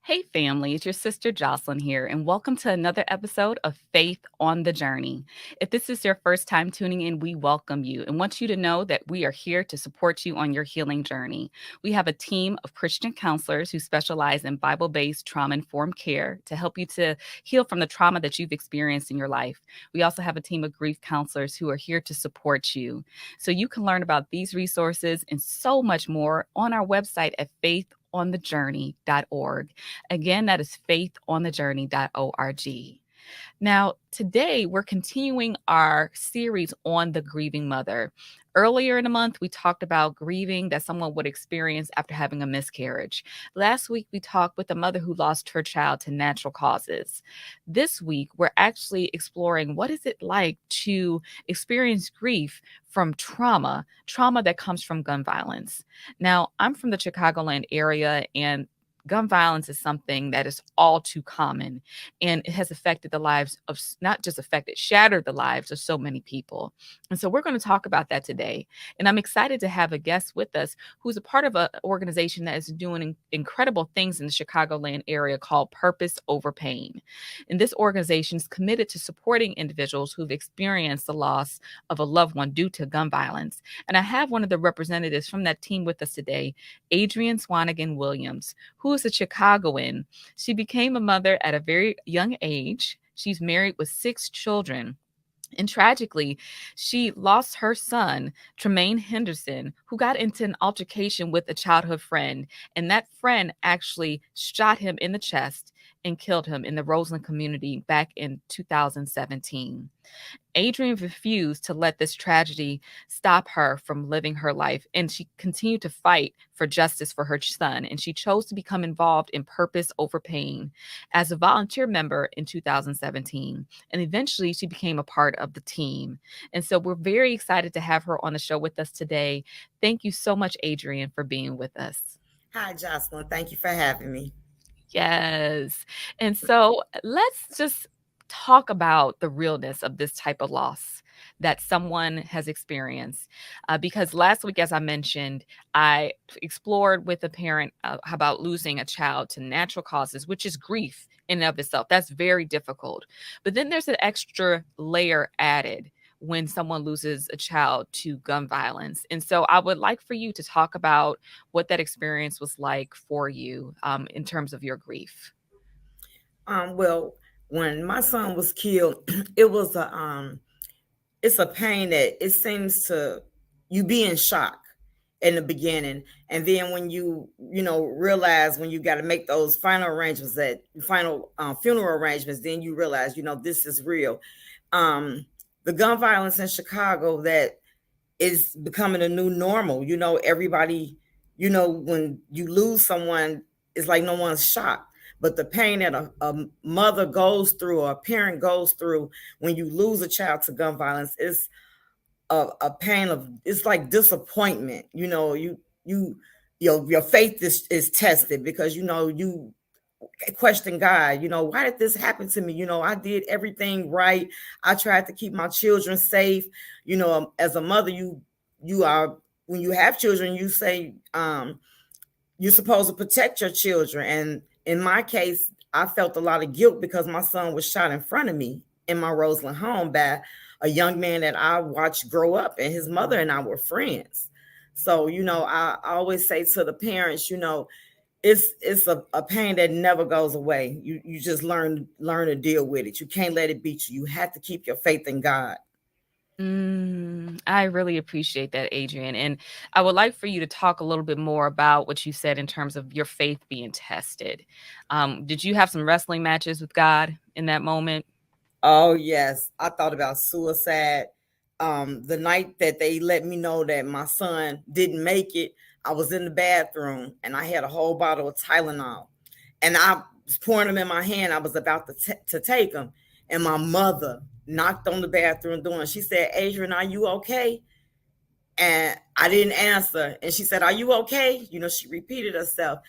Hey, family, it's your sister Jocelyn here, and welcome to another episode of Faith on the Journey. If this is your first time tuning in, we welcome you and want you to know that we are here to support you on your healing journey. We have a team of Christian counselors who specialize in Bible based trauma informed care to help you to heal from the trauma that you've experienced in your life. We also have a team of grief counselors who are here to support you. So you can learn about these resources and so much more on our website at faithonthejourney.org. Again, that is faithonthejourney.org. Now, today we're continuing our series on the grieving mother. Earlier in the month, we talked about grieving that someone would experience after having a miscarriage. Last week, we talked with a mother who lost her child to natural causes. This week, we're actually exploring what is it like to experience grief from trauma that comes from gun violence. Now, I'm from the Chicagoland area, and gun violence is something that is all too common, and it has affected the lives of not just affected, shattered the lives of so many people. And so we're going to talk about that today. And I'm excited to have a guest with us who's a part of an organization that is doing incredible things in the Chicagoland area called Purpose Over Pain. And this organization is committed to supporting individuals who've experienced the loss of a loved one due to gun violence. And I have one of the representatives from that team with us today, Adrienne Swanigan Williams, who is a Chicagoan. She became a mother at a very young age. She's married with 6 children. And tragically, she lost her son, Tremaine Henderson, who got into an altercation with a childhood friend. And that friend actually shot him in the chest and killed him in the Roseland community back in 2017. Adrienne refused to let this tragedy stop her from living her life, and she continued to fight for justice for her son. And she chose to become involved in Purpose Over Pain as a volunteer member in 2017. And eventually, she became a part of the team. And so we're very excited to have her on the show with us today. Thank you so much, Adrienne, for being with us. Hi, Jocelyn. Thank you for having me. Yes. And so let's just talk about the realness of this type of loss that someone has experienced. Because last week, as I mentioned, I explored with a parent about losing a child to natural causes, which is grief in and of itself. That's very difficult. But then there's an extra layer added when someone loses a child to gun violence. And so I would like for you to talk about what that experience was like for you in terms of your grief. Well, when my son was killed, it was it's a pain that it seems to you be in shock in the beginning, and then when you realize when you got to make those final arrangements, that final funeral arrangements, then you realize this is real. Um, the gun violence in Chicago that is becoming a new normal. Everybody, when you lose someone, it's like no one's shocked. But the pain that a mother goes through or a parent goes through when you lose a child to gun violence is a pain of, it's like disappointment. Your faith is tested because you question God. Why did this happen to me? I did everything right. I tried to keep my children safe. As a mother, you are, when you have children, you say you're supposed to protect your children. And in my case, I felt a lot of guilt because my son was shot in front of me in my Roseland home by a young man that I watched grow up, and his mother and I were friends. So, I always say to the parents, it's a pain that never goes away. You just learn to deal with it. You can't let it beat you. You have to keep your faith in God. I really appreciate that, Adrian. And I would like for you to talk a little bit more about what you said in terms of your faith being tested. Did you have some wrestling matches with God in that moment? Oh yes, I thought about suicide. The night that they let me know that my son didn't make it, I was in the bathroom and I had a whole bottle of Tylenol, and I was pouring them in my hand. I was about to take them, and my mother knocked on the bathroom door and she said, "Adrian, are you okay?" And I didn't answer, and she said, "Are you okay?" She repeated herself,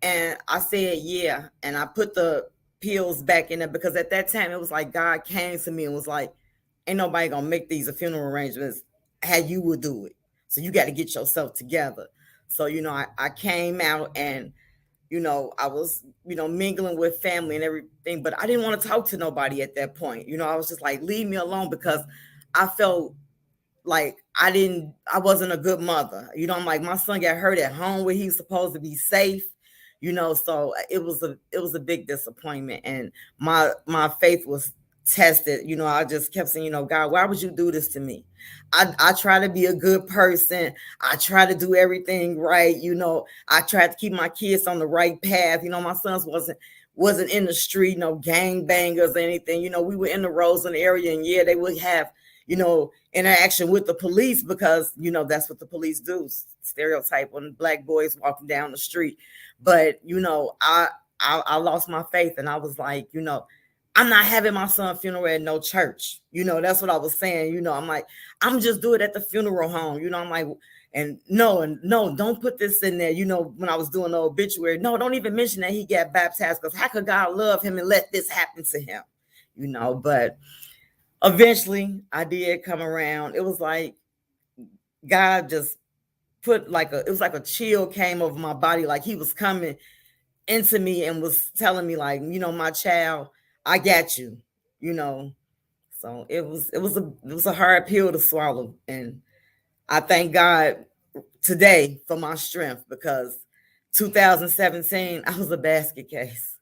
and I said, "Yeah." And I put the pills back in there because at that time it was like God came to me and was like, "Ain't nobody gonna make these funeral arrangements how you would do it. So you got to get yourself together." So I came out, and I was, mingling with family and everything, but I didn't want to talk to nobody at that point. I was just like, leave me alone, because I felt like I wasn't a good mother. I'm like, my son got hurt at home where he's supposed to be safe. So it was a big disappointment, and my faith was tested. I just kept saying, God, why would you do this to me? I try to be a good person. I try to do everything right. I tried to keep my kids on the right path. My sons wasn't in the street, no gang bangers or anything. We were in the Roseland area, and yeah, they would have, interaction with the police, because that's what the police do, stereotype when black boys walking down the street. But I lost my faith, and I was like, I'm not having my son funeral at no church. That's what I was saying. I'm like, I'm just do it at the funeral home. I'm like, and no, don't put this in there. When I was doing the obituary, no, don't even mention that he got baptized, because how could God love him and let this happen to him? But eventually I did come around. It was like God just put it was like a chill came over my body, like he was coming into me and was telling me, like, my child, I got you. you know so it was a hard pill to swallow, and I thank God today for my strength, because 2017 I was a basket case.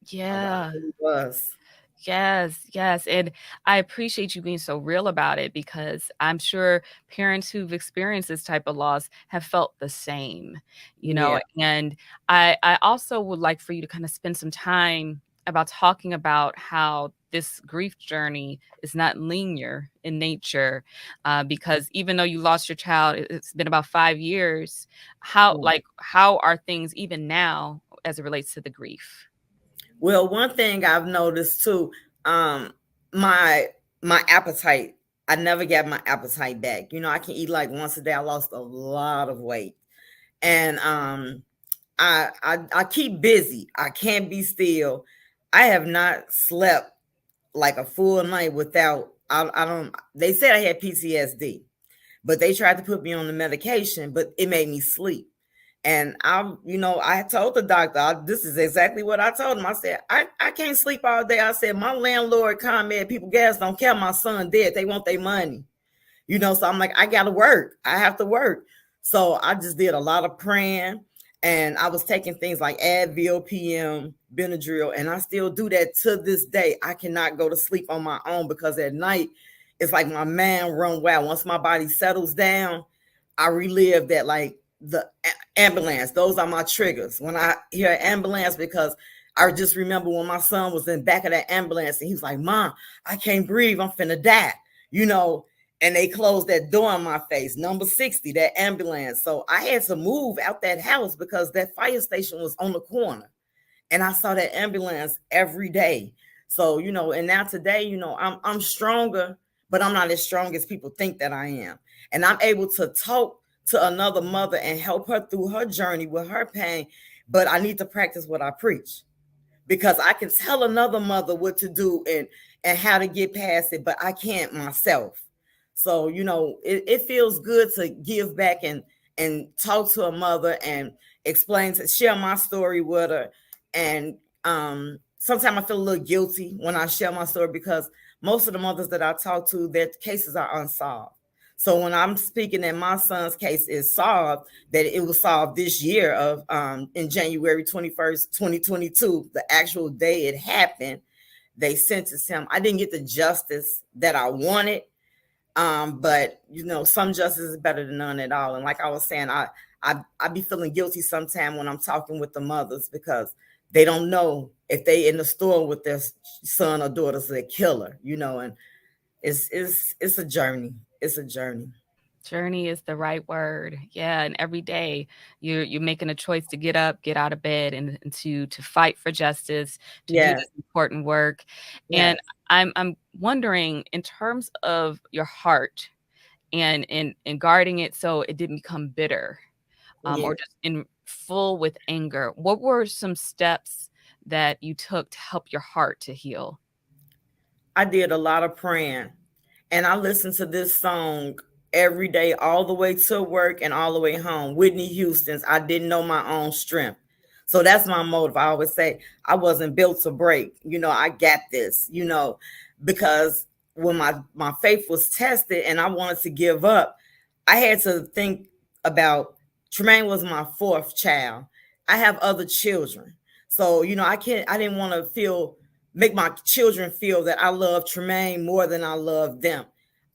I Yeah. really was. Yes, yes. And I appreciate you being so real about it, because I'm sure parents who've experienced this type of loss have felt the same, you know. Yeah. And I also would like for you to kind of spend some time about talking about how this grief journey is not linear in nature, because even though you lost your child, it's been about 5 years. Yeah. How are things even now as it relates to the grief? Well, one thing I've noticed too, um, my my appetite. I never got my appetite back. I can eat like once a day. I lost a lot of weight, and I keep busy. I can't be still. I have not slept like a full night without. I don't. They said I had PTSD, but they tried to put me on the medication, but it made me sleep. And I told the doctor, this is exactly what I told him. I said, I can't sleep all day. I said, my landlord comment, people gas don't care. My son dead. They want their money. So I'm like, I got to work. I have to work. So I just did a lot of praying, and I was taking things like Advil, PM, Benadryl, and I still do that to this day. I cannot go to sleep on my own, because at night it's like my mind run wild. Once my body settles down, I relive that, like the ambulance. Those are my triggers when I hear ambulance, because I just remember when my son was in back of that ambulance and he was like, Mom, I can't breathe. I'm finna die. You know, and they closed that door on my face, number 60, that ambulance. So I had to move out that house, because that fire station was on the corner, and I saw that ambulance every day. So, and now today, I'm stronger, but I'm not as strong as people think that I am. And I'm able to talk to another mother and help her through her journey with her pain. But I need to practice what I preach, because I can tell another mother what to do and how to get past it, but I can't myself. So, it feels good to give back and talk to a mother and explain, to share my story with her. And sometimes I feel a little guilty when I share my story, because most of the mothers that I talk to, their cases are unsolved. So when I'm speaking that my son's case is solved, that it was solved this year of in January 21st, 2022, the actual day it happened, they sentenced him. I didn't get the justice that I wanted. But some justice is better than none at all. And like I was saying, I be feeling guilty sometimes when I'm talking with the mothers, because they don't know if they in the store with their son or daughter's the killer, and it's a journey. It's a journey. Journey is the right word. Yeah, and every day you're making a choice to get up, get out of bed, and to fight for justice, to do Yes, this important work. And yes, I'm wondering, in terms of your heart and guarding it so it didn't become bitter, yeah. or just in full with anger, what were some steps that you took to help your heart to heal? I did a lot of praying, and I listened to this song every day, all the way to work and all the way home. Whitney Houston's "I Didn't Know My Own Strength." So that's my motive. I always say I wasn't built to break. I got this, because when my faith was tested and I wanted to give up, I had to think about Tremaine was my fourth child. I have other children. So, I didn't want to make my children feel that I love Tremaine more than I love them.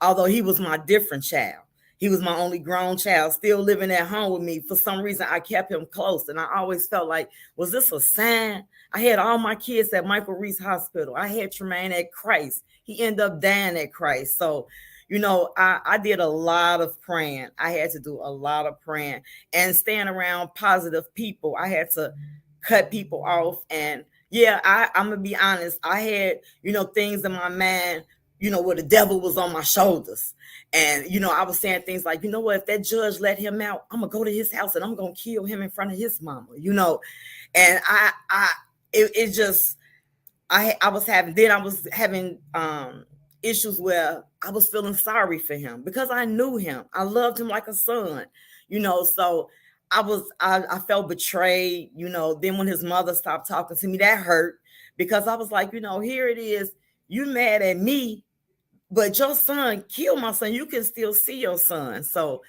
Although he was my different child. He was my only grown child, still living at home with me. For some reason, I kept him close. And I always felt like, was this a sign? I had all my kids at Michael Reese Hospital. I had Tremaine at Christ. He ended up dying at Christ. So, I did a lot of praying. I had to do a lot of praying and staying around positive people. I had to cut people off. And yeah, I'm going to be honest. I had, things in my mind, where the devil was on my shoulders. And, I was saying things like, if that judge let him out, I'm going to go to his house and I'm going to kill him in front of his mama, and I was having issues where I was feeling sorry for him because I knew him. I loved him like a son, so I felt betrayed, then when his mother stopped talking to me, that hurt because I was like, here it is. You mad at me, but your son killed my son. You can still see your son. So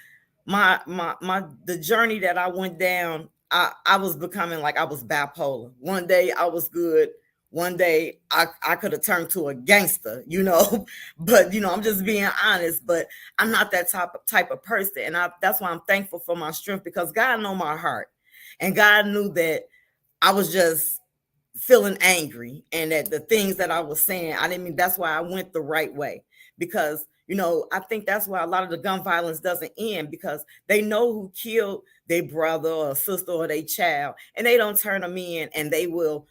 the journey that I went down, I was becoming like I was bipolar. One day I was good. One day I could have turned to a gangster, but I'm just being honest, but I'm not that type of person. And that's why I'm thankful for my strength, because God knew my heart and God knew that I was just feeling angry and that the things that I was saying, I didn't mean. That's why I went the right way, because I think that's why a lot of the gun violence doesn't end, because they know who killed their brother or sister or their child, and they don't turn them in, and they will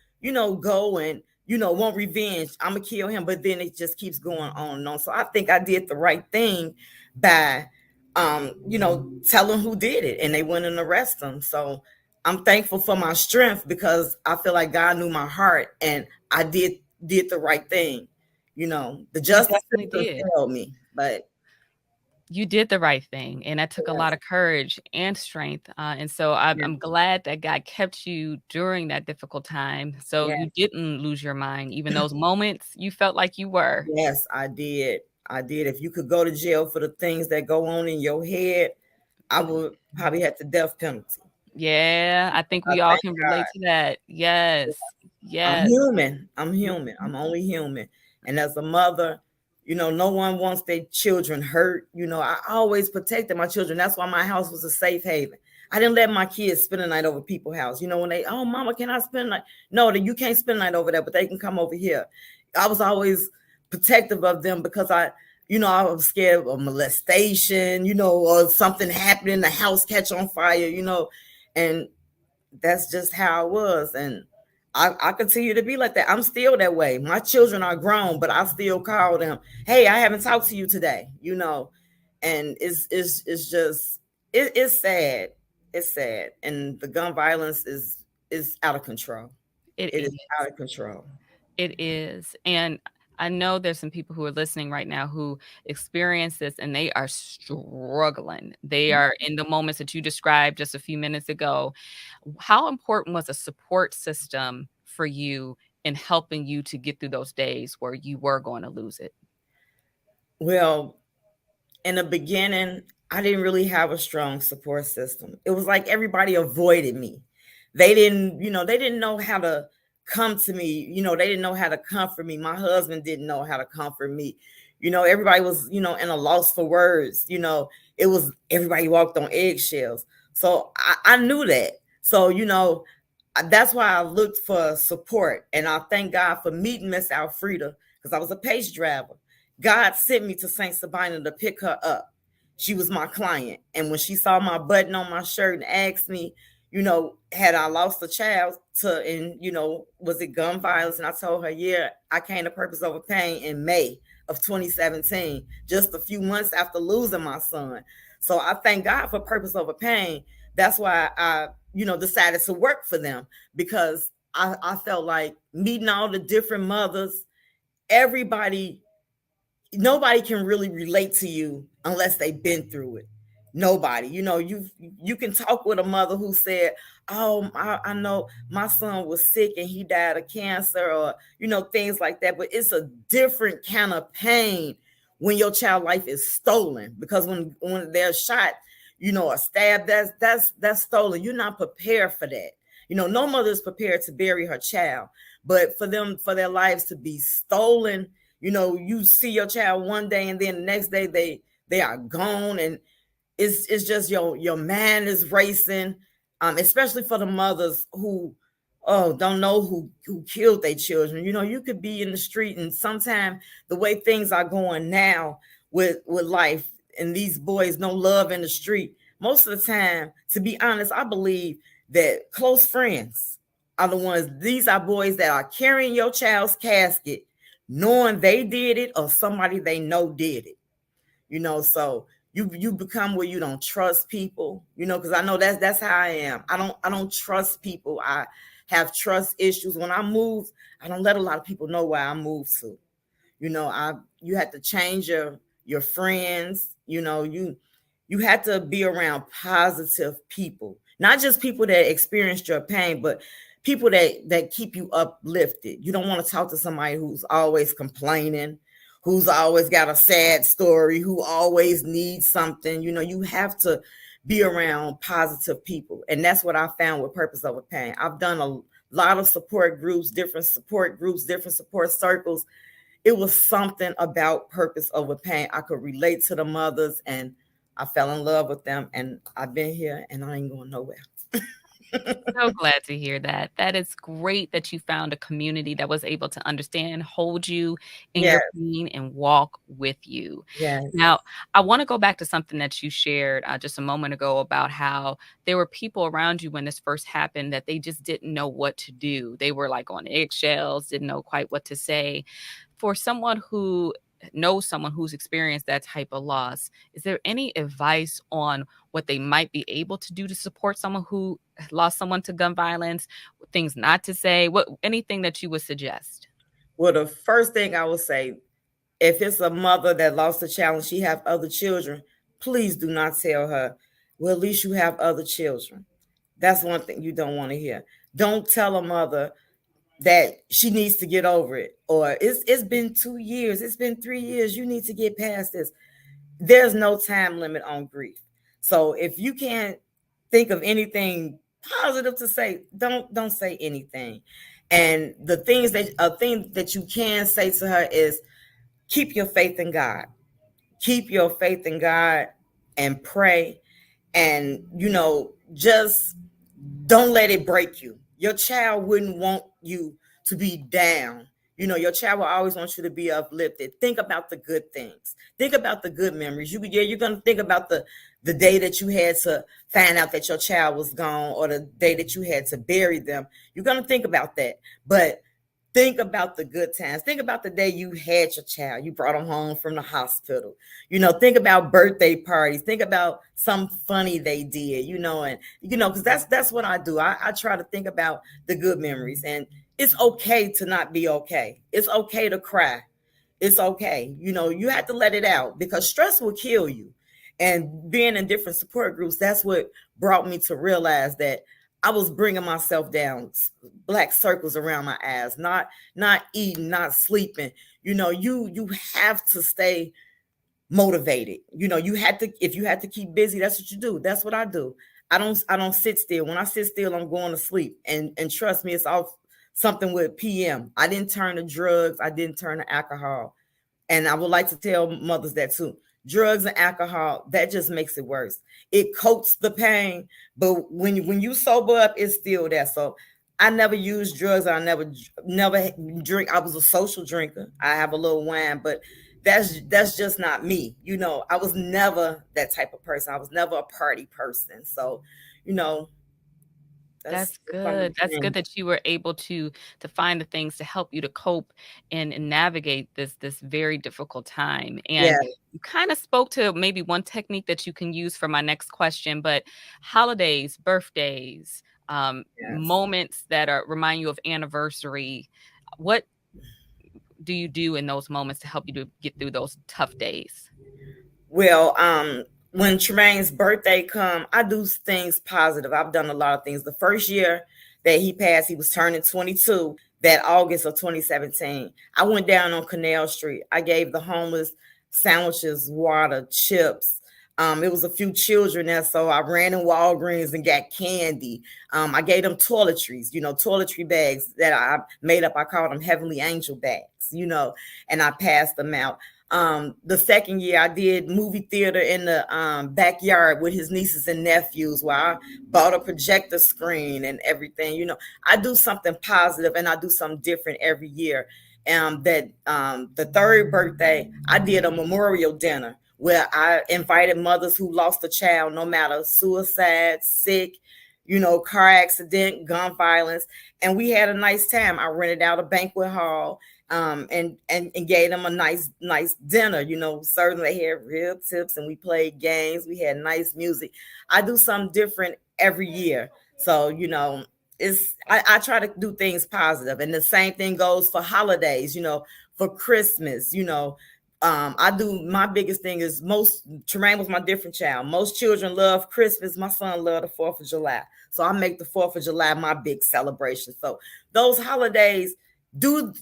go and want revenge. I'm gonna kill him, but then it just keeps going on and on. So I think I did the right thing by telling who did it, and they went and arrest them. So I'm thankful for my strength, because I feel like God knew my heart and I did the right thing. The You justice definitely system did. failed me, but You did the right thing, and that took a lot yes, of courage and strength, and so I'm glad that God kept you during that difficult time, so yes, you didn't lose your mind, even those moments you felt like you were. yes, I did. I did. If you could go to jail for the things that go on in your head, I would probably have the death penalty. Yeah, I think I we all thank can relate to God. that. Yes. I'm Yes. human. I'm human. I'm only human. And as a mother, no one wants their children hurt. I always protected my children. That's why my house was a safe haven. I didn't let my kids spend the night over people's house. When they, oh, mama, can I spend the night? No, that you can't spend the night over there, but they can come over here. I was always protective of them because I was scared of molestation, or something happening, the house catch on fire, and that's just how I was. And I continue to be like that. I'm still that way. My children are grown, but I still call them, hey, I haven't talked to you today, and it's just it's sad. It's sad. And the gun violence is out of control. It It is is. out of control. It is, and I know there's some people who are listening right now who experience this and they are struggling. They are in the moments that you described just a few minutes ago. How important was a support system for you in helping you to get through those days where you were going to lose it? Well, in the beginning, I didn't really have a strong support system. It was like everybody avoided me. They didn't know how to come to me. They didn't know how to comfort me. My husband didn't know how to comfort me. Everybody was, in a loss for words. It was everybody walked on eggshells. So I knew that. So, that's why I looked for support. And I thank God for meeting Miss Alfreda, because I was a pace driver. God sent me to St. Sabina to pick her up. She was my client. And when she saw my button on my shirt and asked me, had I lost a child was it gun violence? And I told her, yeah, I came to Purpose Over Pain in May of 2017, just a few months after losing my son. So I thank God for Purpose Over Pain. That's why I, decided to work for them, because I felt like meeting all the different mothers, everybody, nobody can really relate to you unless they've been through it. Nobody. You can talk with a mother who said, "Oh, I know my son was sick and he died of cancer," or things like that. But it's a different kind of pain when your child life is stolen, because when they're shot, or stabbed, that's stolen. You're not prepared for that. No mother is prepared to bury her child, but for their lives to be stolen, you see your child one day and then the next day they are gone, and it's just your mind is racing, especially for the mothers who don't know who killed their children. You could be in the street, and sometimes the way things are going now with life, and these boys no love in the street. Most of the time, to be honest, I believe that close friends are the ones. These are boys that are carrying your child's casket, knowing they did it or somebody they know did it. So you become where you don't trust people, because I know that's how I am. I don't trust people. I have trust issues. When I move, I don't let a lot of people know where I move to. You have to change your friends. You have to be around positive people, not just people that experienced your pain, but people that keep you uplifted. You don't want to talk to somebody who's always complaining, who's always got a sad story, who always needs something. You have to be around positive people. And that's what I found with Purpose Over Pain. I've done a lot of support groups, different support circles. It was something about Purpose Over Pain. I could relate to the mothers, and I fell in love with them, and I've been here and I ain't going nowhere. So glad to hear that. That is great that you found a community that was able to understand, hold you in Yes, your pain, and walk with you. yes. Now, I want to go back to something that you shared just a moment ago about how there were people around you when this first happened that they just didn't know what to do. They were like on eggshells, didn't know quite what to say. For someone who knows someone who's experienced that type of loss, is there any advice on what they might be able to do to support someone who lost someone to gun violence, things not to say, what anything that you would suggest? Well, the first thing I would say, if it's a mother that lost a child and she have other children, please do not tell her, well, at least you have other children. That's one thing you don't want to hear. Don't tell a mother that she needs to get over it, or it's been 2 years, it's been 3 years, you need to get past this. There's no time limit on grief. So if you can't think of anything positive to say, don't say anything. And the things that a thing that you can say to her is, keep your faith in God. Keep your faith in God and pray. And just don't let it break you. Your child wouldn't want you to be down. Your child will always want you to be uplifted. Think about the good things. Think about the good memories. You're gonna think about the day that you had to find out that your child was gone, or the day that you had to bury them. You're gonna think about that. But think about the good times. Think about the day you had your child. You brought them home from the hospital. Think about birthday parties. Think about some funny they did, and because that's what I do. I try to think about the good memories. And it's okay to not be okay. It's okay to cry. It's okay. You have to let it out, because stress will kill you. And being in different support groups, that's what brought me to realize that I was bringing myself down, black circles around my eyes, not eating, not sleeping. You have to stay motivated. If you had to keep busy, that's what you do. That's what I do. I don't sit still. When I sit still, I'm going to sleep. And trust me, it's all something with PM. I didn't turn to drugs. I didn't turn to alcohol. And I would like to tell mothers that too. Drugs and alcohol, that just makes it worse. It coats the pain, but when you sober up, it's still there. So I never used drugs. I never drink. I was a social drinker. I have a little wine, but that's just not me. I was never that type of person. I was never a party person. So, you know, That's that's what I'm good. That's good saying. that you were able to find the things to help you to cope and navigate this very difficult time. Yeah, And you kind of spoke to maybe one technique that you can use for my next question, but holidays, birthdays, yes. moments that are remind you of anniversary. What do you do in those moments to help you to get through those tough days? Well, when Tremaine's birthday come, I do things positive. I've done a lot of things. The first year that he passed, he was turning 22, that August of 2017. I went down on Canal Street. I gave the homeless sandwiches, water, chips. It was a few children there, so I ran in Walgreens and got candy. I gave them toiletries, toiletry bags that I made up. I called them Heavenly Angel bags, and I passed them out. The second year I did movie theater in the backyard with his nieces and nephews, where I bought a projector screen and everything. I do something positive and I do something different every year. That the third birthday I did a memorial dinner where I invited mothers who lost a child, no matter suicide, sick, car accident, gun violence, and we had a nice time. I rented out a banquet hall, and gave them a nice dinner. Certainly they had rib tips and we played games. We had nice music. I do something different every year. So, I try to do things positive. And the same thing goes for holidays, for Christmas, I do, my biggest thing is Tremaine was my different child. Most children love Christmas. My son loved the 4th of July. So I make the 4th of July my big celebration. So those holidays,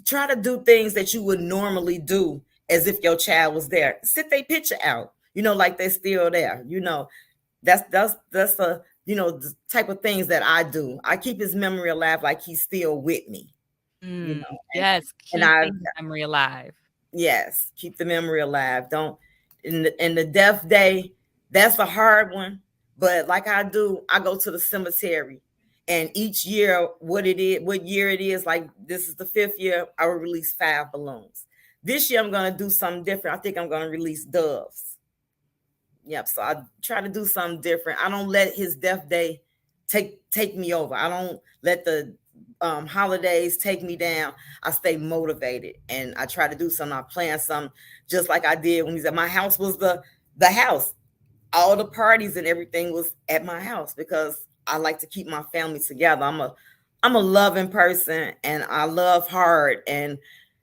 try to do things that you would normally do as if your child was there. Sit their picture out, like they're still there. That's the the type of things that I do. I keep his memory alive, like he's still with me. Yes, And I keeping memory alive. Yes, keep the memory alive. Don't in the death day, that's a hard one. But like I do, I go to the cemetery, and each year, what year it is, like this is the 5th year, I will release 5 balloons. This year I'm gonna do something different. I think I'm gonna release doves. Yep. So I try to do something different. I don't let his death day take me over. I don't let the holidays take me down. I stay motivated and I try to do something. I plan something, just like I did when he said my house was the house. All the parties and everything was at my house because I like to keep my family together. I'm a loving person and I love hard. And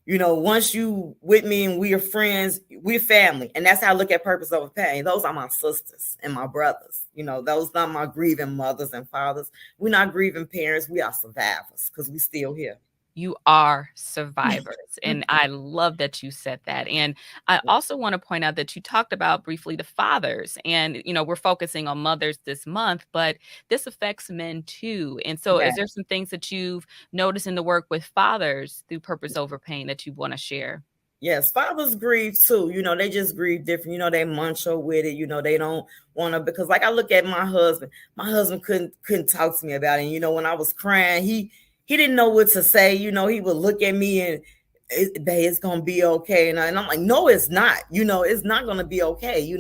once you with me and we are friends, we're family. And that's how I look at purpose over pain. Those are my sisters and my brothers. Those not my grieving mothers and fathers. We're not grieving parents. We are survivors because we still here. You are survivors. And I love that you said that. And I also want to point out that you talked about briefly the fathers. And, we're focusing on mothers this month, but this affects men too. And so is there some things that you've noticed in the work with fathers through Purpose Over Pain that you want to share? Yes, fathers grieve too. They just grieve different. They muncho with it. They don't want to, because like I look at my husband couldn't talk to me about it. And, when I was crying, he didn't know what to say. He would look at me and it's gonna be okay. And I'm like, no, it's not. It's not gonna be okay.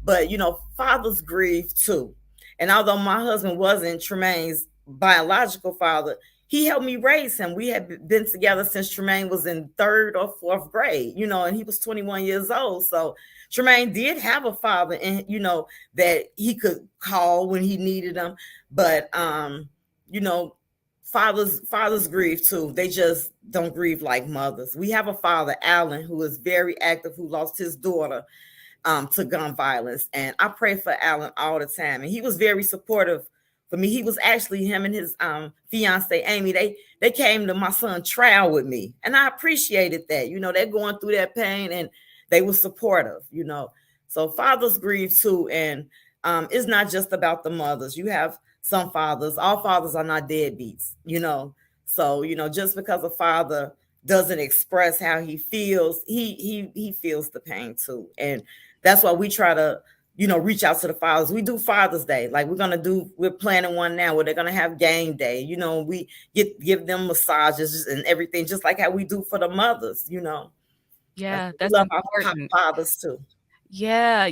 But fathers grieve too. And although my husband wasn't Tremaine's biological father, he helped me raise him. We had been together since Tremaine was in 3rd or 4th grade, and he was 21 years old. So Tremaine did have a father, and that he could call when he needed him. But fathers grieve too. They just don't grieve like mothers. We have a father, Alan, who is very active, who lost his daughter to gun violence, and I pray for Alan all the time. And he was very supportive for me. He was actually, him and his fiance Amy, they came to my son's trial with me, and I appreciated that. They're going through that pain, and they were supportive. So fathers grieve too, and it's not just about the mothers. You have some fathers. All fathers are not deadbeats. So just because a father doesn't express how he feels, he feels the pain too, and that's why we try to reach out to the fathers. We do Father's Day. Like we're planning one now where they're going to have game day. We give them massages and everything, just like how we do for the mothers, Yeah, we that's love important. our fathers too. Yeah.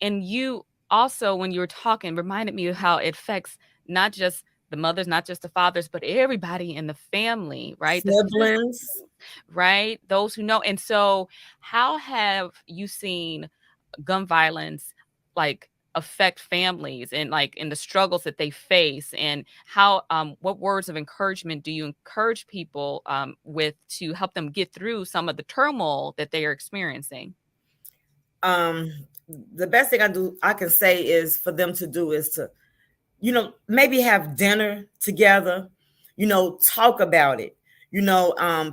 And you also, when you were talking, reminded me of how it affects not just the mothers, not just the fathers, but everybody in the family, right? The Siblings. siblings, right? Those who know. And so how have you seen gun violence affect families and in the struggles that they face, and how what words of encouragement do you encourage people with to help them get through some of the turmoil that they are experiencing? the best thing I can say is for them to do is to, maybe have dinner together, talk about it,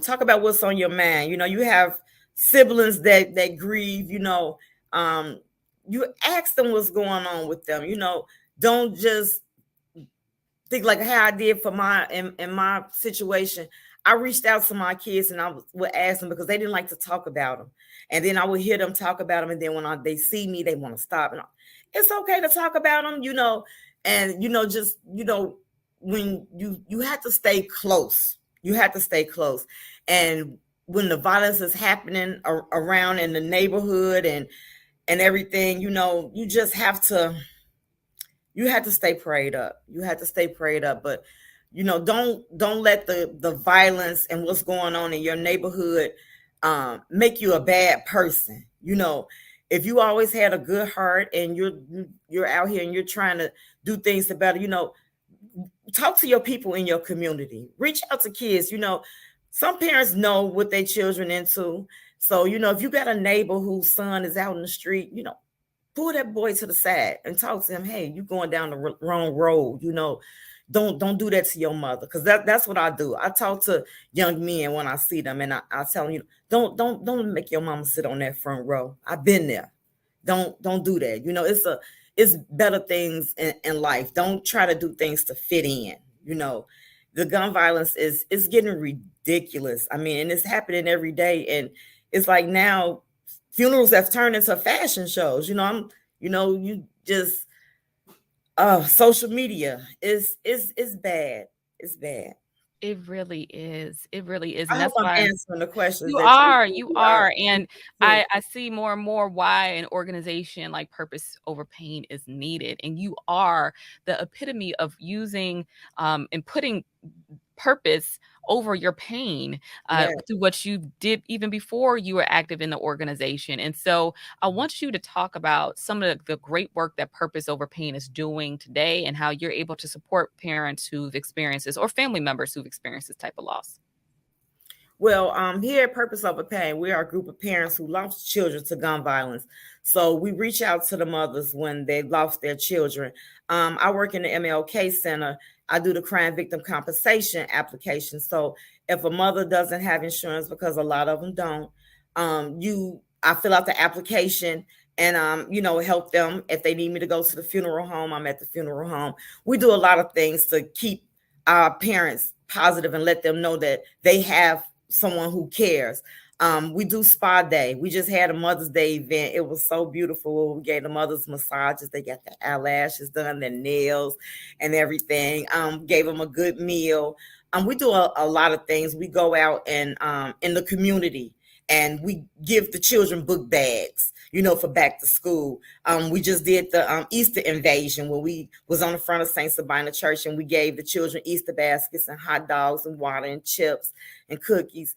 talk about what's on your mind. You have siblings that grieve, um, you ask them what's going on with them, don't just think like how I did for in my situation. I reached out to my kids and would ask them because they didn't like to talk about them, and then I would hear them talk about them, and then when they see me, they want to stop. And it's okay to talk about them, and just when you have to stay close, and when the violence is happening around in the neighborhood and everything, you just have to stay prayed up. But don't let the violence and what's going on in your neighborhood make you a bad person. If you always had a good heart and you're out here and you're trying to do things to better, talk to your people in your community. Reach out to kids. Some parents know what their children into. So, if you got a neighbor whose son is out in the street, pull that boy to the side and talk to him. Hey, you going down the wrong road. Don't do that to your mother. Because that's what I do. I talk to young men when I see them, and I tell them, don't make your mama sit on that front row. I've been there. Don't do that. It's better things in life. Don't try to do things to fit in. The gun violence is getting ridiculous. I mean, and it's happening every day. And it's like now funerals have turned into fashion shows. You just social media is bad. It's bad. It really is. It really is. I And hope that's I'm why answering the questions you that are, you you are. are. And I see more and more why an organization like Purpose Over Pain is needed. And you are the epitome of using and putting purpose over your pain Yeah. through what you did even before you were active in the organization. And so I want you to talk about some of the great work that Purpose Over Pain is doing today and how you're able to support parents who've experienced this or family members who've experienced this type of loss. Well, here at Purpose Over Pain, we are a group of parents who lost children to gun violence. So we reach out to the mothers when they lost their children. I work in the MLK Center. I do the crime victim compensation application. So if a mother doesn't have insurance, because a lot of them don't, I fill out the application and help them. If they need me to go to the funeral home, I'm at the funeral home. We do a lot of things to keep our parents positive and let them know that they have someone who cares. We do spa day. We just had a Mother's Day event. It was so beautiful. We gave the mothers massages. They got their eyelashes done, their nails and everything. Gave them a good meal. We do a lot of things. We go out and in the community and we give the children book bags, for back to school. We just did the Easter invasion where we was on the front of St. Sabina Church and we gave the children Easter baskets and hot dogs and water and chips and cookies.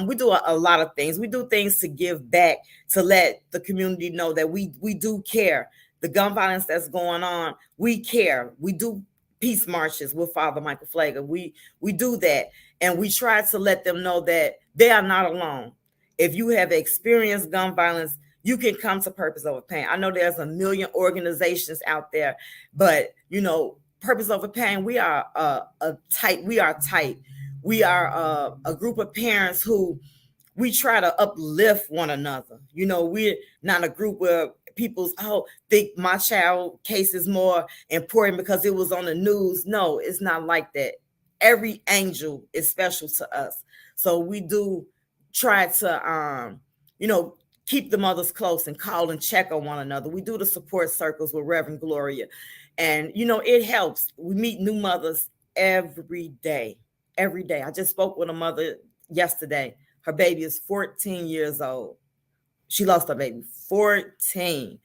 We do a lot of things. We do things to give back, to let the community know that we do care. The gun violence that's going on, we care. We do peace marches with Father Michael Flagler. We do that, and we try to let them know that they are not alone. If you have experienced gun violence, you can come to Purpose Over Pain. I know there's a million organizations out there, but Purpose Over Pain, we are tight. We are tight. We are a group of parents who we try to uplift one another. We're not a group where people think my child case is more important because it was on the news. No, it's not like that. Every angel is special to us. So we do try to keep the mothers close and call and check on one another. We do the support circles with Reverend Gloria. And, it helps. We meet new mothers every day. Every day. I just spoke with a mother yesterday. Her baby is 14 years old. She lost her baby, 14.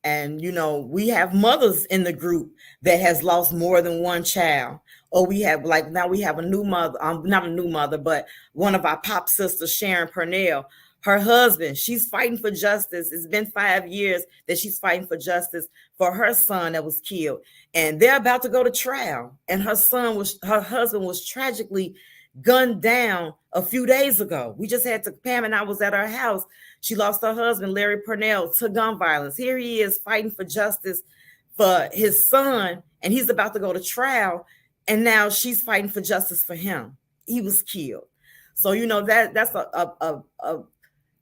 And, we have mothers in the group that has lost more than one child. Or we have, like, now we have a new mother, not a new mother, but one of our pop sisters, Sharon Purnell. Her husband, she's fighting for justice. It's been 5 years that she's fighting for justice for her son that was killed. And they're about to go to trial. And her husband was tragically gunned down a few days ago. We just had to, Pam and I was at our house. She lost her husband, Larry Purnell, to gun violence. Here he is fighting for justice for his son, and he's about to go to trial. And now she's fighting for justice for him. He was killed. So, that's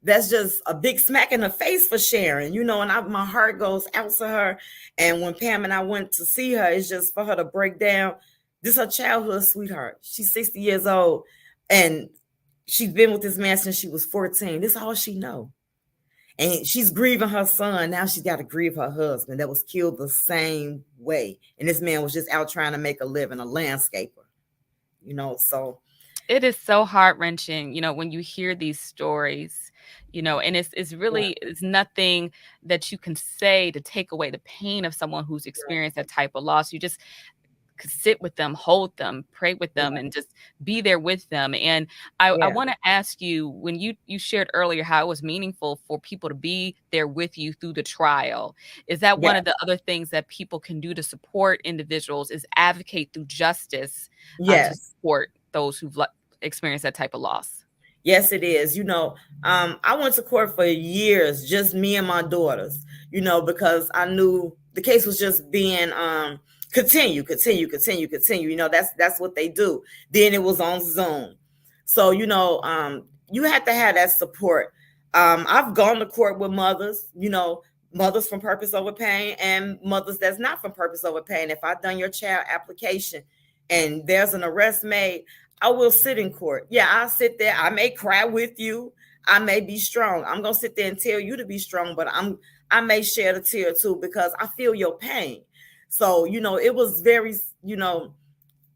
that's just a big smack in the face for Sharon, and my heart goes out to her. And when Pam and I went to see her, it's just for her to break down. This is her childhood sweetheart. She's 60 years old, and she's been with this man since she was 14. This is all she know. And she's grieving her son. Now she's got to grieve her husband that was killed the same way. And this man was just out trying to make a living, a landscaper, so. It is so heart-wrenching, when you hear these stories, and it's really, it's nothing that you can say to take away the pain of someone who's experienced that type of loss. You just sit with them, hold them, pray with them, and just be there with them. And I want to ask you, when you shared earlier how it was meaningful for people to be there with you through the trial, is that one of the other things that people can do to support individuals, is advocate through justice to support those who've experienced that type of loss? Yes, it is. I went to court for years, just me and my daughters, because I knew the case was just being continue. That's what they do. Then it was on Zoom. So, you had to have that support. I've gone to court with mothers, mothers from Purpose Over Pain and mothers that's not from Purpose Over Pain. If I've done your child application and there's an arrest made, I will sit in court. Yeah, I'll sit there. I may cry with you. I may be strong. I'm going to sit there and tell you to be strong, but I may shed a tear too, because I feel your pain. So, it was very,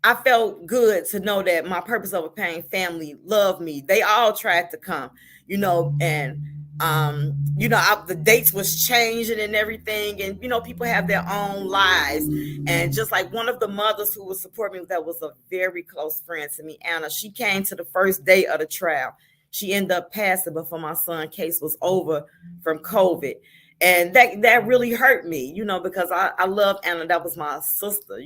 I felt good to know that my Purpose Over Pain family loved me. They all tried to come, and the dates was changing and everything, and people have their own lives. And just like one of the mothers who would support me, that was a very close friend to me, Anna, she came to the first day of the trial. She ended up passing before my son's case was over from COVID. And that really hurt me, because I love Anna. That was my sister,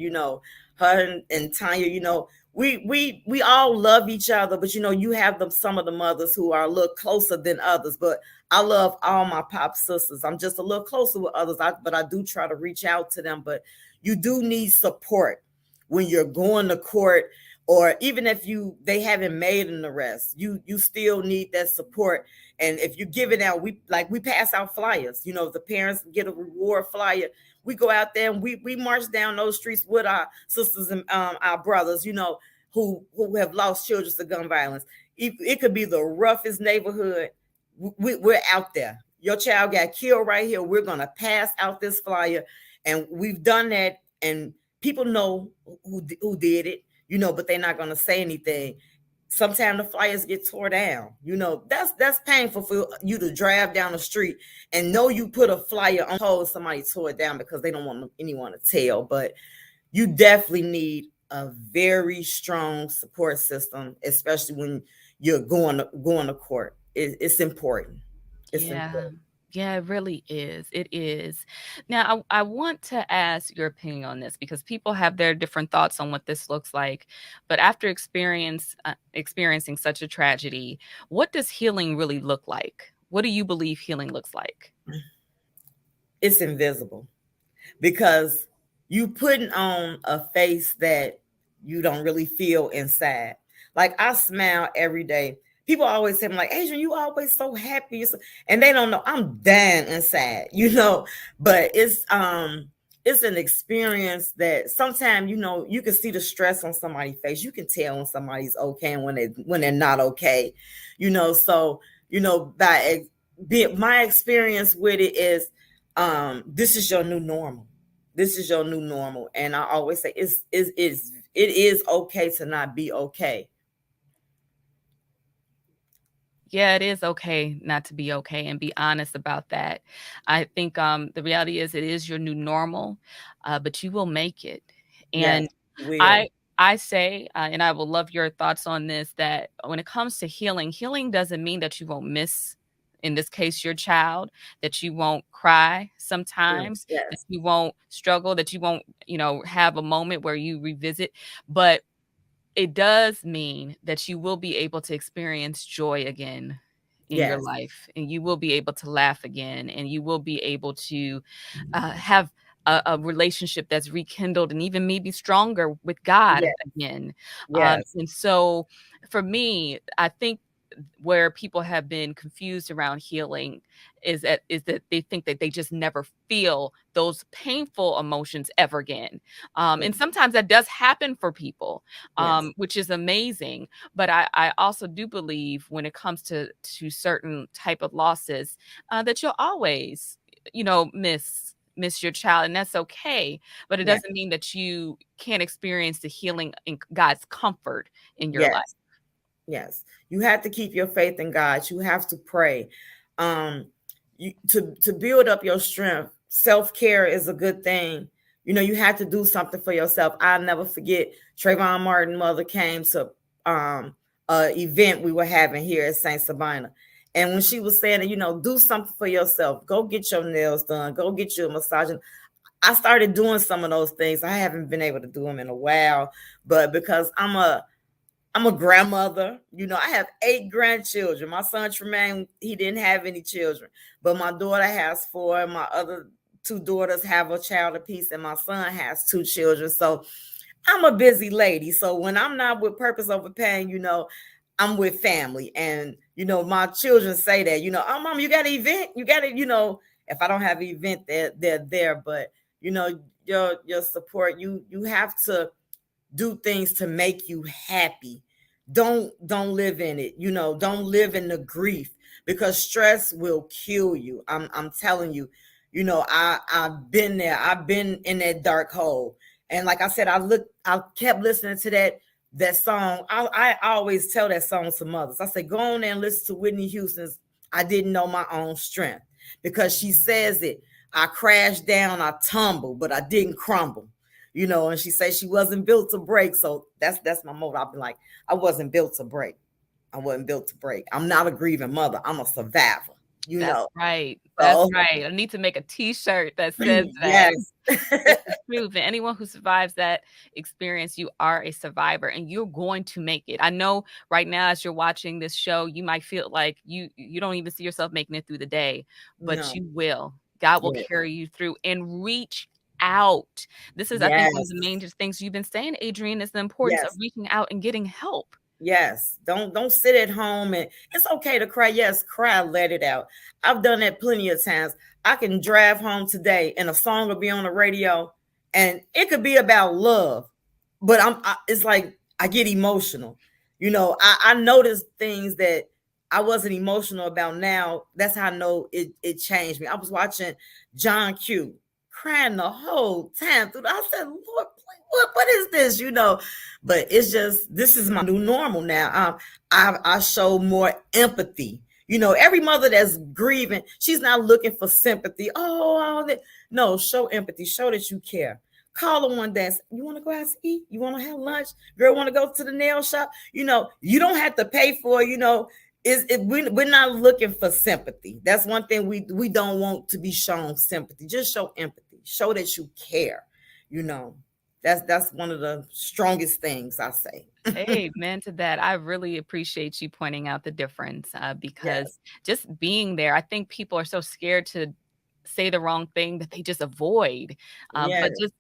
her and Tanya, we all love each other, but you have some of the mothers who are a little closer than others. But I love all my pop sisters. I'm just a little closer with others, but I do try to reach out to them. But you do need support when you're going to court, or even if they haven't made an arrest, you still need that support. And if you're giving out, we pass out flyers, the parents get a reward flyer. We go out there and we march down those streets with our sisters and our brothers, who have lost children to gun violence. It could be the roughest neighborhood. We're out there. Your child got killed right here. We're going to pass out this flyer. And we've done that. And people know who did it, but they're not going to say anything. Sometimes the flyers get tore down. That's painful for you to drive down the street and know you put a flyer on hold, somebody tore it down because they don't want anyone to tell. But you definitely need a very strong support system, especially when you're going to court. It's important. It's important. Yeah, it really is. It is. Now, I want to ask your opinion on this, because people have their different thoughts on what this looks like. But after experiencing such a tragedy, what does healing really look like? What do you believe healing looks like? It's invisible, because you putting on a face that you don't really feel inside. Like, I smile every day. People always say, like, Adrienne, you always so happy. And they don't know I'm dying inside, but it's an experience that sometimes, you can see the stress on somebody's face. You can tell when somebody's okay and when they're not okay, so, by my experience with it is, this is your new normal. This is your new normal. And I always say it is okay to not be okay. Yeah, it is okay not to be okay, and be honest about that. I think the reality is it is your new normal, but you will make it. And yes, I say, and I will love your thoughts on this, that when it comes to healing doesn't mean that you won't miss, in this case, your child, that you won't cry sometimes, yes. that you won't struggle, that you won't, have a moment where you revisit. But it does mean that you will be able to experience joy again in your Yes. life, and you will be able to laugh again, and you will be able to have a relationship that's rekindled and even maybe stronger with God Yes. again. Yes. And so for me, I think where people have been confused around healing is that they think that they just never feel those painful emotions ever again. And sometimes that does happen for people, Yes. which is amazing. But I also do believe when it comes to certain type of losses, that you'll always, miss your child, and that's okay. But it Yes. doesn't mean that you can't experience the healing in God's comfort in your life. Yes. Yes. You have to keep your faith in God. You have to pray. Um, to build up your strength. Self-care is a good thing. You have to do something for yourself. I'll never forget Trayvon Martin's mother came to a event we were having here at St. Sabina. And when she was saying, do something for yourself, go get your nails done, go get you a massage. And I started doing some of those things. I haven't been able to do them in a while, but because I'm a grandmother. I have 8 grandchildren. My son Tremaine, he didn't have any children, but my daughter has 4. My other 2 daughters have a child apiece, and my son has 2 children. So I'm a busy lady. So when I'm not with Purpose Over Pain, I'm with family. And, my children say that, oh, mom, you got an event? You got to, if I don't have an event, they're there. But, your support, you have to do things to make you happy. Don't live in it. Don't live in the grief, because stress will kill you. I'm telling you. I've been there. I've been in that dark hole. And like I said, I kept listening to that song. I always tell that song to mothers. I say, go on there and listen to Whitney Houston's I Didn't Know My Own Strength, because she says it. I crashed down, I tumbled, but I didn't crumble. And she says she wasn't built to break. So that's my motto. I've been like, I wasn't built to break. I wasn't built to break. I'm not a grieving mother. I'm a survivor. That's right. That's So right. I need to make a T-shirt that says that. yes. It's the truth. And anyone who survives that experience, you are a survivor, and you're going to make it. I know right now, as you're watching this show, you might feel like you don't even see yourself making it through the day, but No. you will. God will Yeah. carry you through, and reach out. This is, I think, one of Yes. the main things you've been saying, Adrienne, is the importance of Yes. reaching out and getting help. Yes. Don't sit at home, and it's okay to cry. Yes, cry, let it out. I've done that plenty of times. I can drive home today and a song will be on the radio, and it could be about love, but it's like I get emotional. I notice things that I wasn't emotional about. Now that's how I know it changed me. I was watching John Q, crying the whole time through. I said, Lord, what is this? But it's just, this is my new normal now. I show more empathy. Every mother that's grieving, she's not looking for sympathy. All that. No, show empathy. Show that you care. Call her one day and say, you want to go out to eat? You want to have lunch? Girl, want to go to the nail shop? You don't have to pay for it. We're not looking for sympathy. That's one thing we don't want to be shown sympathy. Just show empathy. Show that you care. That's one of the strongest things I say. Amen to that. I really appreciate you pointing out the difference, Yes. because just being there, I think people are so scared to say the wrong thing that they just avoid. But Yes. just,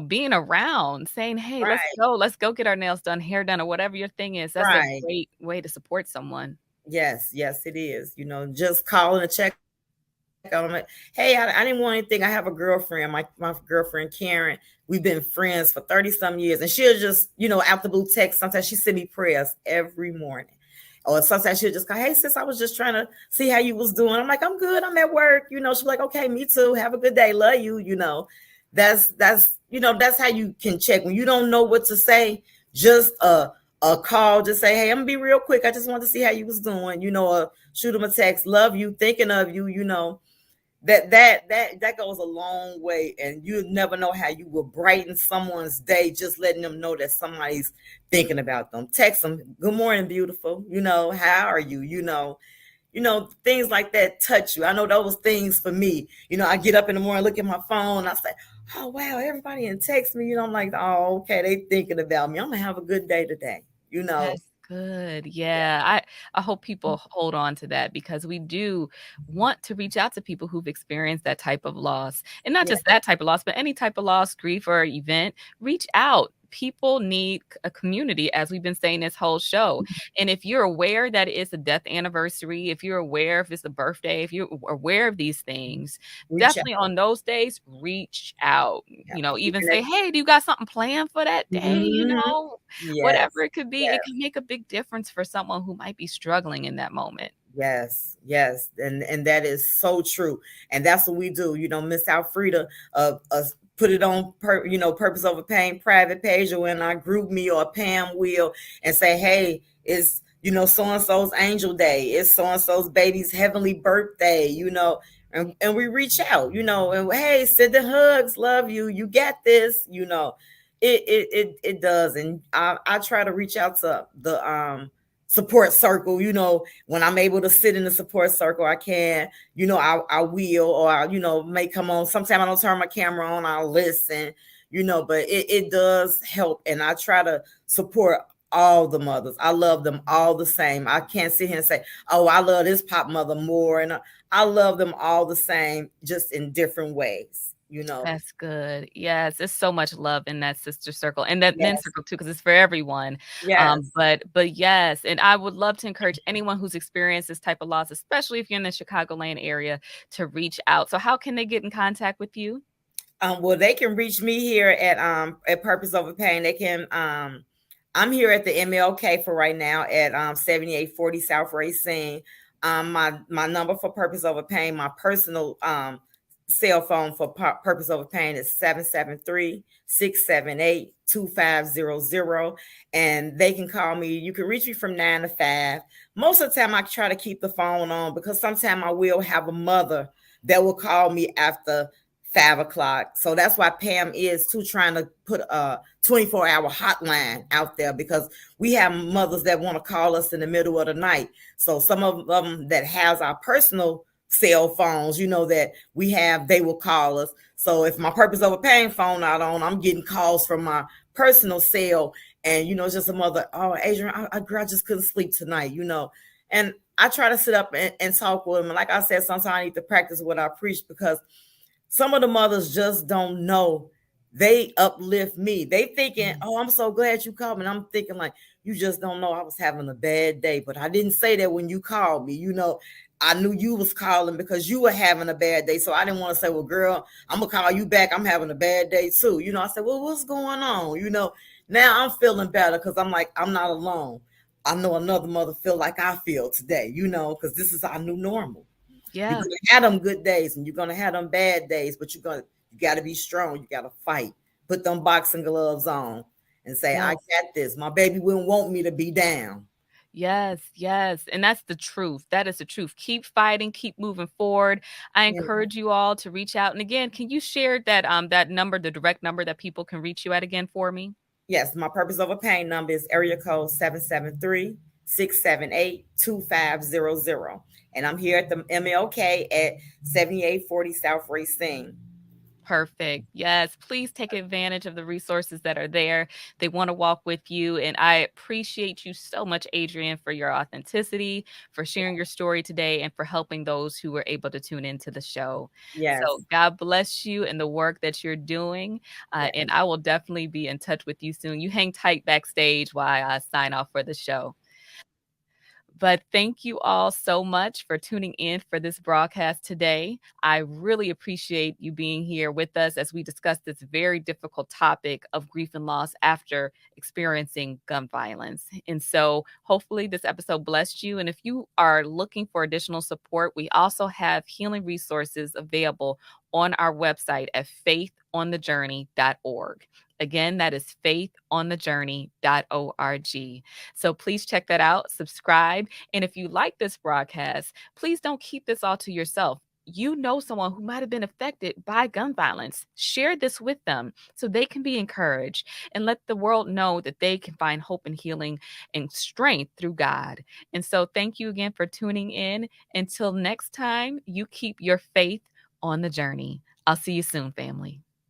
being around, saying, hey, Right. let's go get our nails done, hair done, or whatever your thing is. That's a Right. great way to support someone. Yes. Yes, it is. Just calling to check on them. Hey, I didn't want anything. I have a girlfriend, my girlfriend Karen. We've been friends for 30 some years, and she'll just, out the blue text. Sometimes she send me prayers every morning. Or sometimes she'll just go, hey sis, I was just trying to see how you was doing. I'm like, I'm good. I'm at work. She's like, okay, me too. Have a good day. Love you. That's how you can check when you don't know what to say. Just a call, just say, hey, I'm gonna be real quick. I just want to see how you was doing. Or shoot them a text, love you, thinking of you. That goes a long way, and you never know how you will brighten someone's day, just letting them know that somebody's thinking about them. Text them, good morning, beautiful. How are you? things like that touch you. I know those things for me. I get up in the morning, look at my phone, I say, oh wow, everybody in text me. I'm like, oh, okay, they thinking about me. I'm gonna have a good day today. That's good. Yeah. I hope people hold on to that because we do want to reach out to people who've experienced that type of loss. And not Yeah. just that type of loss, but any type of loss, grief, or event. Reach out. People need a community, as we've been saying this whole show. And if you're aware that it's a death anniversary, if you're aware if it's a birthday, if you're aware of these things, Reach definitely out. on those days, reach out. Yeah. Even Even if, say, hey, do you got something planned for that day? Mhm. Whatever Yes. it could be, it can make a big difference for someone who might be struggling in that moment. Yes, yes, and that is so true, and that's what we do. Miss Alfreda, put it on Purpose Over Pain private page or in our group me, or Pam will, and say, hey, it's so and so's angel day, it's so and so's baby's heavenly birthday, and we reach out, and hey, send the hugs, love you, you got this, it does, and I try to reach out to the support circle, when I'm able to sit in the support circle, I can, I will, or I, may come on. Sometimes I don't turn my camera on, I'll listen, but it does help. And I try to support all the mothers. I love them all the same. I can't sit here and say, oh, I love this pop mother more. And I love them all the same, just in different ways. That's good. Yes, there's so much love in that sister circle and that men's Yes. circle too, because it's for everyone. Yes. But yes, and I would love to encourage anyone who's experienced this type of loss, especially if you're in the Chicagoland area, to reach out. So how can they get in contact with you? Well, they can reach me here at Purpose Over Pain. They can I'm here at the MLK for right now at 7840 South Racine. My number for Purpose Over Pain, my personal cell phone for Purpose Over Pain is 773-678-2500. And they can call me. You can reach me from 9 to 5. Most of the time I try to keep the phone on because sometimes I will have a mother that will call me after 5 o'clock. So that's why Pam is too, trying to put a 24-hour hotline out there, because we have mothers that want to call us in the middle of the night. So some of them that has our personal cell phones, that we have, they will call us. So if my Purpose Over Pain phone not on, I'm getting calls from my personal cell, and it's just a mother, oh, Adrienne, I just couldn't sleep tonight, and I try to sit up and talk with them. And like I said, sometimes I need to practice what I preach, because some of the mothers just don't know. They uplift me. They thinking, oh, I'm so glad you called me. And I'm thinking, like, you just don't know I was having a bad day. But I didn't say that when you called me. I knew you was calling because you were having a bad day. So I didn't want to say, well, girl, I'm going to call you back. I'm having a bad day too. I said, well, what's going on? Now I'm feeling better because I'm like, I'm not alone. I know another mother feel like I feel today, because this is our new normal. You're Yeah. gonna have them good days and you're gonna have them bad days, but you gotta be strong. You gotta fight. Put them boxing gloves on and say, I Yes. got this. My baby wouldn't want me to be down. Yes, yes. And that's the truth. That is the truth. Keep fighting, keep moving forward. I Yeah. encourage you all to reach out. And again, can you share that number, the direct number that people can reach you at again for me? Yes, my Purpose Over Pain number is area code 773-678-2500. And I'm here at the MLK at 7840 South Racine. Perfect. Yes, please take advantage of the resources that are there. They want to walk with you. And I appreciate you so much, Adrienne, for your authenticity, for sharing your story today, and for helping those who were able to tune into the show. Yes. So God bless you and the work that you're doing. Yes. And I will definitely be in touch with you soon. You hang tight backstage while I sign off for the show. But thank you all so much for tuning in for this broadcast today. I really appreciate you being here with us as we discuss this very difficult topic of grief and loss after experiencing gun violence. And so hopefully this episode blessed you. And if you are looking for additional support, we also have healing resources available on our website at faithonthejourney.org. Again, that is faithonthejourney.org. So please check that out, subscribe. And if you like this broadcast, please don't keep this all to yourself. you know someone who might have been affected by gun violence, share this with them so they can be encouraged, and let the world know that they can find hope and healing and strength through God. And so thank you again for tuning in. Until next time, you keep your faith on the journey. I'll see you soon, family.